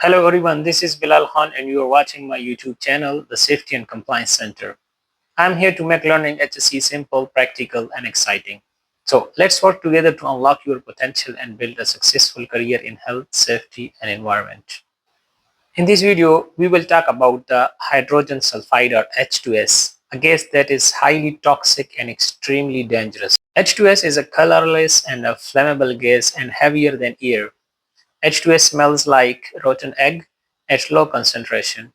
Hello everyone, this is Bilal Khan and you are watching my YouTube channel, the Safety and Compliance Center. I'm here to make learning H₂S simple, practical and exciting. So let's work together to unlock your potential and build a successful career in health, safety and environment. In this video, we will talk about the hydrogen sulfide or H₂S, a gas that is highly toxic and extremely dangerous. H₂S is a colorless and a flammable gas and heavier than air. H₂S smells like rotten egg at low concentration.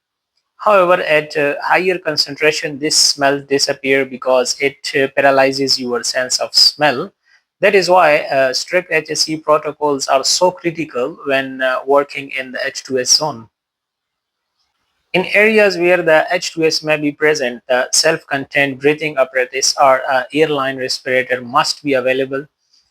However, at higher concentration, this smell disappears because it paralyzes your sense of smell. That is why strict HSE protocols are so critical when working in the H₂S zone. In areas where the H₂S may be present, the self-contained breathing apparatus or airline respirator must be available.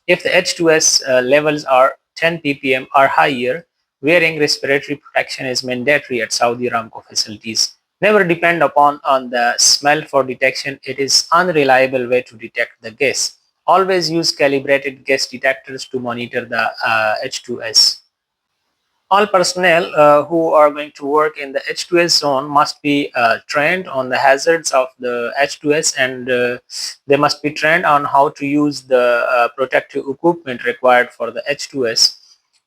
If the H₂S levels are 10 ppm or higher, wearing respiratory protection is mandatory at Saudi Aramco facilities. Never depend upon on the smell for detection. It is unreliable way to detect the gas. Always use calibrated gas detectors to monitor the H₂S. All personnel who are going to work in the H₂S zone must be trained on the hazards of the H₂S, and they must be trained on how to use the protective equipment required for the H₂S.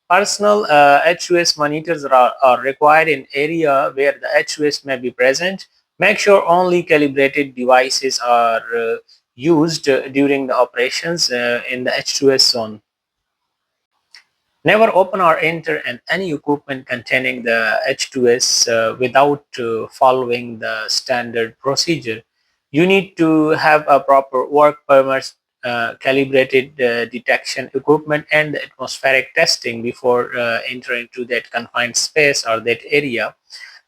Personal H₂S monitors are required in area where the H₂S may be present. Make sure only calibrated devices are used during the operations in the H₂S zone. Never open or enter any equipment containing the H₂S without following the standard procedure. You need to have a proper work permit, calibrated detection equipment, and atmospheric testing before entering to that confined space or that area.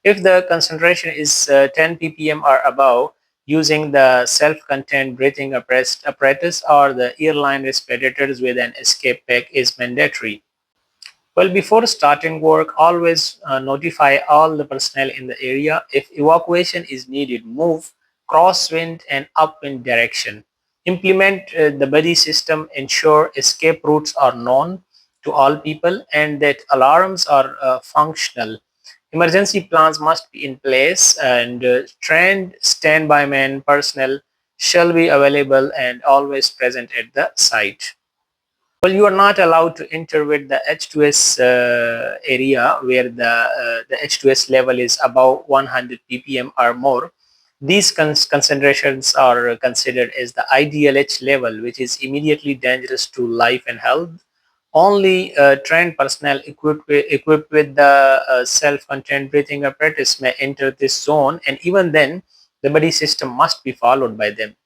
If the concentration is 10 ppm or above, using the self-contained breathing apparatus or the airline respirators with an escape pack is mandatory. Well, before starting work, always notify all the personnel in the area. If evacuation is needed, move crosswind and upwind direction. Implement the buddy system, ensure escape routes are known to all people and that alarms are functional. Emergency plans must be in place and trained standby men personnel shall be available and always present at the site. Well, you are not allowed to enter with the H₂S area where the H₂S level is above 100 ppm or more. These concentrations are considered as the IDLH level, which is immediately dangerous to life and health. Only trained personnel equipped with the self-contained breathing apparatus may enter this zone, and even then, the buddy system must be followed by them.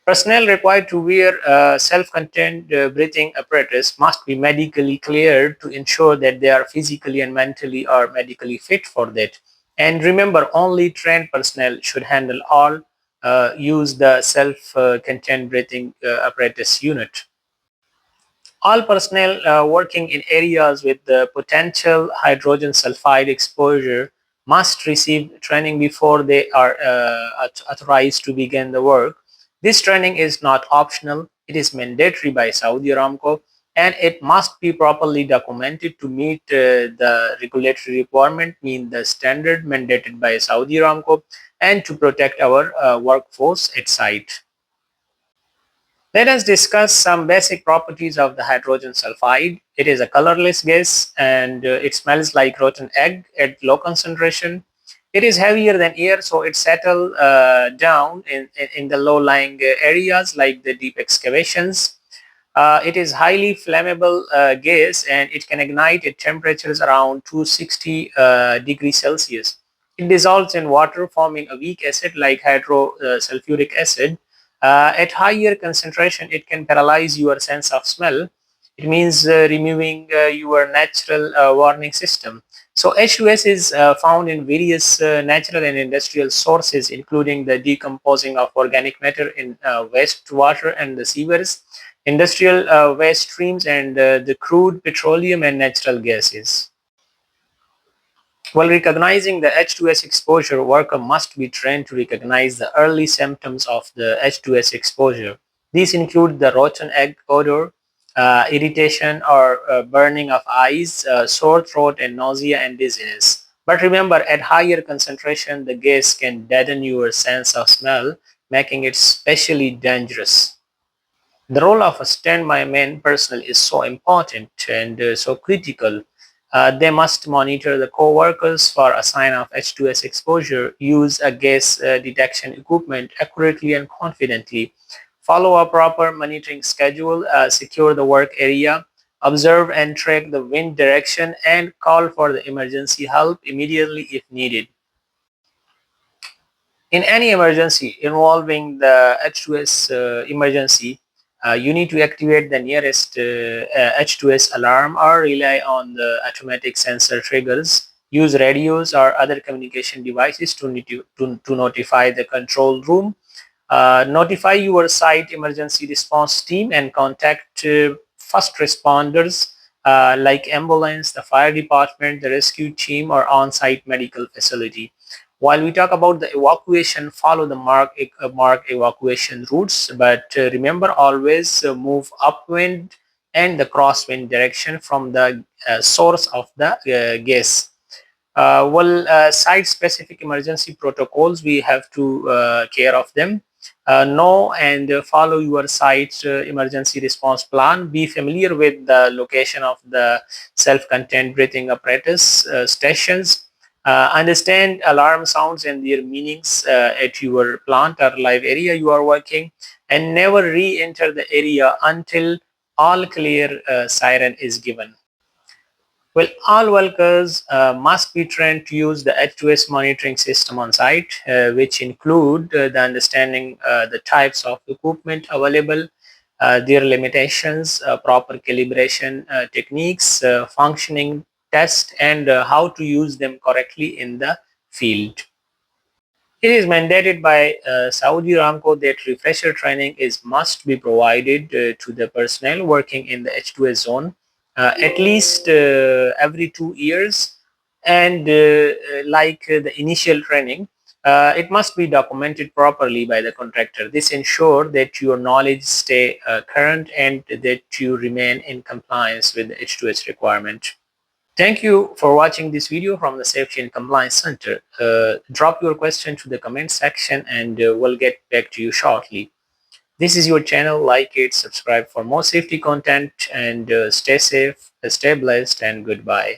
Personnel required to wear a self-contained breathing apparatus must be medically cleared to ensure that they are physically and mentally or medically fit for that. And remember, only trained personnel should handle all use the self-contained breathing apparatus unit. All personnel working in areas with the potential hydrogen sulfide exposure must receive training before they are authorized to begin the work. This training is not optional, it is mandatory by Saudi Aramco, and it must be properly documented to meet the regulatory requirement, mean the standard mandated by Saudi Aramco, and to protect our workforce at site. Let us discuss some basic properties of the hydrogen sulfide. It is a colorless gas and it smells like rotten egg at low concentration. It is heavier than air, so it settles down in the low-lying areas like the deep excavations. It is highly flammable gas and it can ignite at temperatures around 260 degrees Celsius. It dissolves in water, forming a weak acid like hydrosulfuric acid. At higher concentration, it can paralyze your sense of smell. It means removing your natural warning system. So H₂S is found in various natural and industrial sources, including the decomposing of organic matter in wastewater and the sewers, industrial waste streams, and the crude petroleum and natural gases. While recognizing the H₂S exposure, worker must be trained to recognize the early symptoms of the H₂S exposure. These include the rotten egg odor, irritation or burning of eyes, sore throat, and nausea and dizziness. But remember, at higher concentration, the gas can deaden your sense of smell, making it especially dangerous. The role of a standby man personnel is so important and so critical. They must monitor the co-workers for a sign of H2S exposure, use a gas detection equipment accurately and confidently, follow a proper monitoring schedule, secure the work area, observe and track the wind direction, and call for the emergency help immediately if needed. In any emergency involving the H2S emergency, you need to activate the nearest H2S alarm or rely on the automatic sensor triggers. Use radios or other communication devices to notify the control room. Notify your site emergency response team and contact first responders like ambulance, the fire department, the rescue team, or on-site medical facility. While we talk about the evacuation, follow the marked evacuation routes, but remember always move upwind and the crosswind direction from the source of the gas. Site-specific emergency protocols, we have to care of them. Know and follow your site's emergency response plan. Be familiar with the location of the self-contained breathing apparatus stations. Understand alarm sounds and their meanings at your plant or live area you are working, and never re-enter the area until all clear siren is given. Well, all workers must be trained to use the H2S monitoring system on site, which include the understanding the types of equipment available, their limitations, proper calibration techniques, functioning test, and how to use them correctly in the field. It is mandated by Saudi Aramco that refresher training is must be provided to the personnel working in the H2S zone at least every 2 years, and the initial training, it must be documented properly by the contractor. This ensures that your knowledge stay current and that you remain in compliance with the H2S requirement. Thank you for watching this video from the Safety and Compliance Center. Drop your question to the comment section and we'll get back to you shortly. This is your channel. Like it, subscribe for more safety content, and stay safe, stay blessed, and goodbye.